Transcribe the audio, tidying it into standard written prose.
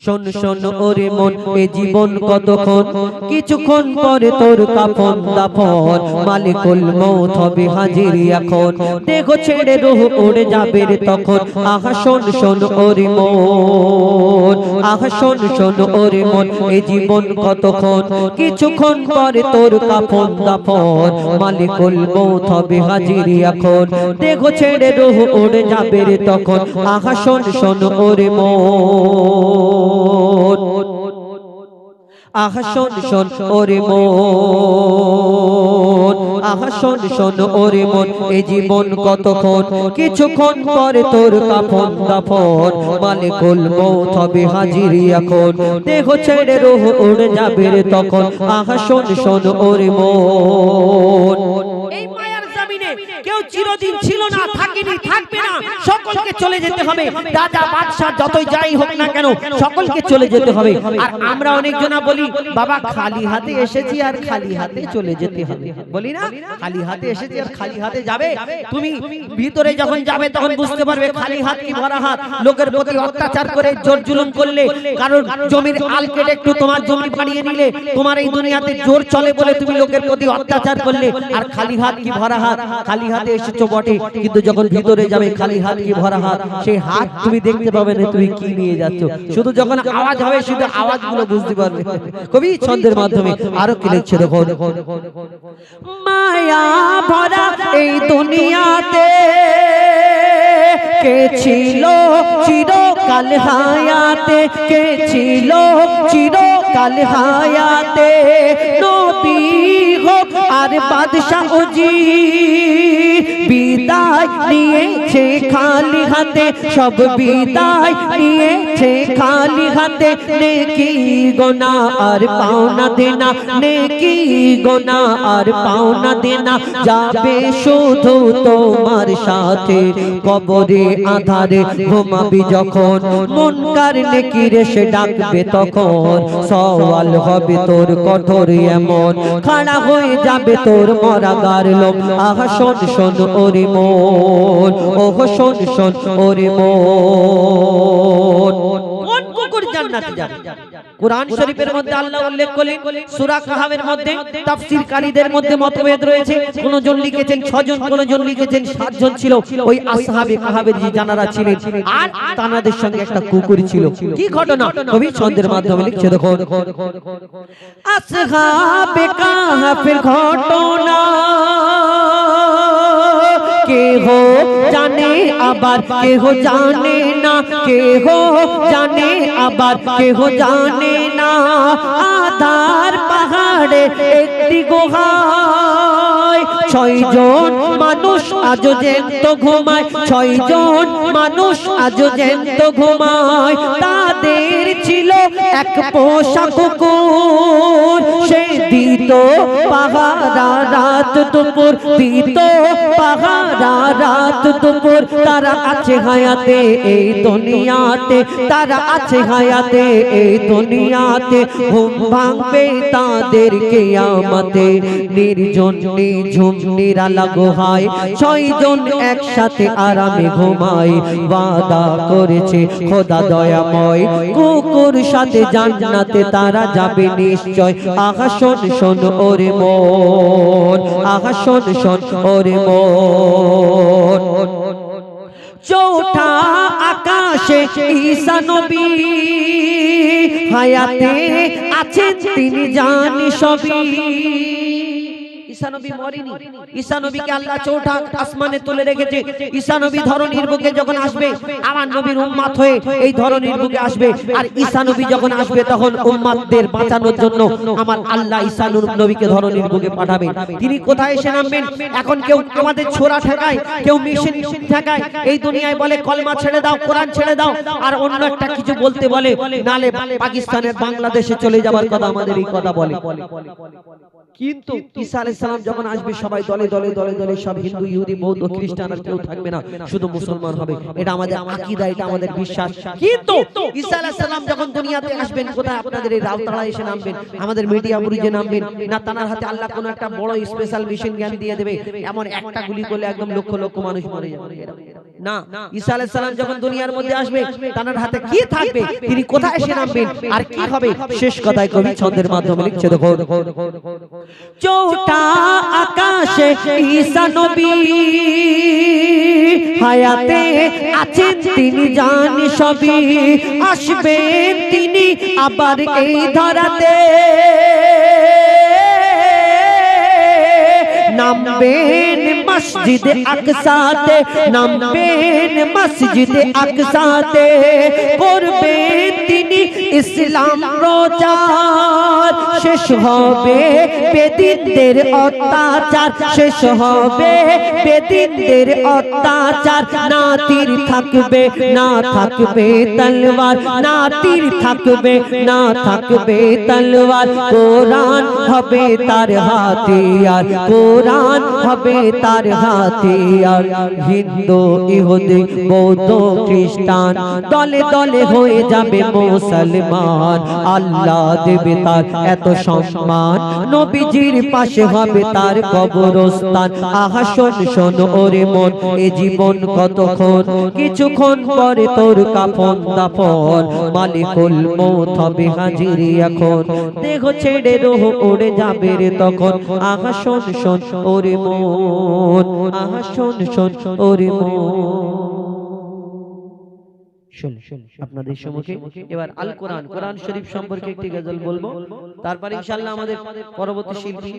শোন শোন ওরে মন এ জীবন কতক্ষণ কিছুক্ষণ পরে তোর কাফন দাফন মালিকুল মউত হবে হাজির এখন দেহ ছেড়ে রূহ উড়ে যাবে রে তখন আহা শোন শোন ওরে মন আহা শোন শোন ওরে মন এ জীবন কতক্ষণ কিছুক্ষণ পরে তোর কাফন দাফন মালিকুল মউত হবে হাজির এখন দেহ ছেড়ে রূহ উড়ে যাবে রে তখন আহা শোন শোন ওরে মন আহা শোন শোন ওরে মন আহা শোন শোন ওরে মন এই জীবন কতক্ষণ কিছুক্ষণ পরে তোর কাফন দাফন মালিকুল মউত হবে হাজির এখন দেহ ছেড়ে রূহ উড়ে যাবে রে তখন আহা শোন শোন ওরে মন এই মায়ার জমিনে কেউ চিরদিন ছিল না থাকেনি থাকবে না সকলকে চলে যেতে হবে রাজা বাদশা যতই যাই হোক না কেন সকলকে চলে যেতে হবে আর আমরা অনেকজনা বলি বাবা খালি হাতে এসেছি আর খালি হাতে চলে যেতে হবে বলি না খালি হাতে এসেছি আর খালি হাতে যাবে তুমি ভিতরে যখন যাবে তখন বুঝতে পারবে খালি হাত কি ভরা হাত লোকের প্রতি অত্যাচার করে জোর জুলুম করলে কারণ জমির আল কেটে একটু তোমার জমি বাড়িয়ে নিলে তোমার এই দুনিয়াতে জোর চলে বলে তুমি লোকের প্রতি অত্যাচার করলে আর খালি হাত কি ভরা হাত খালি হাতে এসেছো বটে কিন্তু যখন ভিতরে যাবে খালি হাত কি ভরা হাত সেই হাত তুমি দেখতে পাবে না তুমি কি নিয়ে যাচ্ছ শুধু যখন আওয়াজ হবে শুধু আওয়াজগুলো বুঝতে পারবে কবি ছন্দের মাধ্যমে আরো কি লিখছে দেখো মায়া ভরা এই দুনিয়াতে কে ছিল চিরকাল হায়াতে কে ছিল চিরকাল হায়াতে নবী হোক আর বাদশা ওজি বিদায় নিয়েছে খালি হাতে সব বিদায় নিয়েছে খালি হাতে নেকি গোনাহ আর পাওনা দেনা নেকি গোনাহ আর পাওনা দেনা যাবে শুধু তোমার সাথে কবরে আধারে ঘুমাবি যখন মুনকার নেকির এসে ডাকবে তখন সওয়াল হবে তোর কঠোর এমন খাড়া হয়ে যাবে তোর মরাগার লোক আহা শোন শোন ওরে মন ওহ শোন শোন ওরে মন কোন কুকুর জান্নাতে যাবে কুরআন শরীফের মধ্যে আল্লাহ উল্লেখ করলেন সূরা কাহাফের মধ্যে তাফসীরকারীদের মধ্যে মতভেদ রয়েছে কোন জন লিখেছেন 6 জন কোন জন লিখেছেন 7 জন ছিল ওই আসহাবে কাহাফের যে জানারা ছিলেন আর তাদের সঙ্গে একটা কুকুর ছিল কি ঘটনা কবি ছন্দের মাধ্যমে লিখছে দেখো আসহাবে কাহাফের ঘটনা কে হো জানে আবার কে হো জানে না কে হো জানে আবার কে হো জানে না আধার পাহাড়ে একটি গুহায় 6 জন মানুষ আজ জ্যান্ত ঘুমায় 6 জন মানুষ আজ জ্যান্ত ঘুমায় তাদের ছিল এক পোষা কুকুর সে দিত পাহারা রাত দুপুর দিত পাহারা রাত দুপুর তারা আছে হায়াতে এই দুনিয়াতে তারা আছে হায়াতে এই দুনিয়াতে ঘুম ভাঙবে তাদের কিয়ামতে নির্জন নিঝুম নিরালা গুহায় 6 জন একসাথে আরামে ঘুমায় ওয়াদা করেছে খোদা দয়াময় কুকুর সাথে জান্নাতে তারা যাবে নিশ্চয় আহা শোন শোন ওরে মন আহা শোন শোন ওরে মন চৌঠা আকাশে ঈসা নবী হায়াতে আছেন তিনি জানি সবই ঈসা নবী মরেনি ঈসা নবীকে আল্লাহ চৌঠা আসমানে তুলে রেখেছে ঈসা নবী ধরনীর বুকে যখন আসবে আমার নবীর উম্মত হয়ে এই ধরনীর বুকে আসবে আর ঈসা নবী যখন আসবে তখন উম্মতদের বাঁচানোর জন্য আমার আল্লাহ ঈসা নবীকে ধরনীর বুকে পাঠাবেন তিনি কোথায় এসে নামবেন এখন কেউ আমাদের ছোরা ঠেকায় কেউ মিশন ঠেকায় এই দুনিয়ায় বলে কলমা ছেড়ে দাও কোরআন ছেড়ে দাও আর অন্য একটা কিছু বলতে বলে নালে পাকিস্তানের বাংলাদেশে চলে যাবার কথা আমাদের এই কথা বলে কিন্তু ঈসা আলাইহিস সালাম যখন আসবে সবাই দলে দলে দলে দলে সব হিন্দু ইহুদি বৌদ্ধ খ্রিস্টান আর কেউ থাকবে না শুধু মুসলমান হবে এটা আমাদের আকীদা এটা আমাদের বিশ্বাস কিন্তু ঈসা আলাইহিস সালাম যখন দুনিয়াতে আসবেন কোথায় আপনাদের এই রাউতাড়া এসে নামবেন আমাদের মিডিয়া বুরিজে নামবেন না তার হাতে আল্লাহ কোন একটা বড় স্পেশাল মিশন জ্ঞান দিয়ে দেবে এমন একটা গুলি করলে একদম লক্ষ লক্ষ মানুষ মরে যাবে না, ঈসা আলাইহিস সালাম যখন দুনিয়ার মধ্যে আসবে তার হাতে কি থাকবে, তিনি কোথায় এসে নামবেন আর কি হবে, শেষ কথায় কবি ছন্দের মাধ্যমে লিখছে দেখো, চৌটা আকাশে ঈসা নবী হায়াতে আছেন তিনি জানি সবই, আসবেন তিনি আবার এই ধরাতে, নামবেন মসজিদে আকসাতে, নামবেন মসজিদে আকসাতে, করবেন তিনি ইসলাম প্রচার, শেষ হবে বেদিনদের অত্যাচার, শেষ হবে বেদিনদের অত্যাচার, না তীর থাকবে না থাকবে তলোয়ার, না তীর থাকবে না থাকবে তলোয়ার, কোরআন হবে তার হাতিয়ার, কোরআন হবে তার হাতিয়ার, হিন্দু ইহুদি বৌদ্ধ খ্রিস্টান দলে দলে হয়ে যাবে মুসলমান, আল্লাহ দেবে তার এত সম্মান, নবীজির পাশে হবে তার কবরস্থান, আহা শোন শোন ওরে মন এ জীবন কতক্ষণ, কিছুক্ষণ পরে তোর কাফন দাফন, মালিকুল মউত হবে হাজির এখন, দেহ ছেড়ে রূহ উড়ে যাবে রে তখন, আহা শোন শোন ওরে মন, আহা শোন শোন ওরে মন। আপনাদের সম্মুখে এবার আল কোরআন, কোরআন শরীফ সম্পর্কে একটি গজল বলবো, তারপর ইনশাআল্লাহ আমাদের পরবর্তী শিল্পী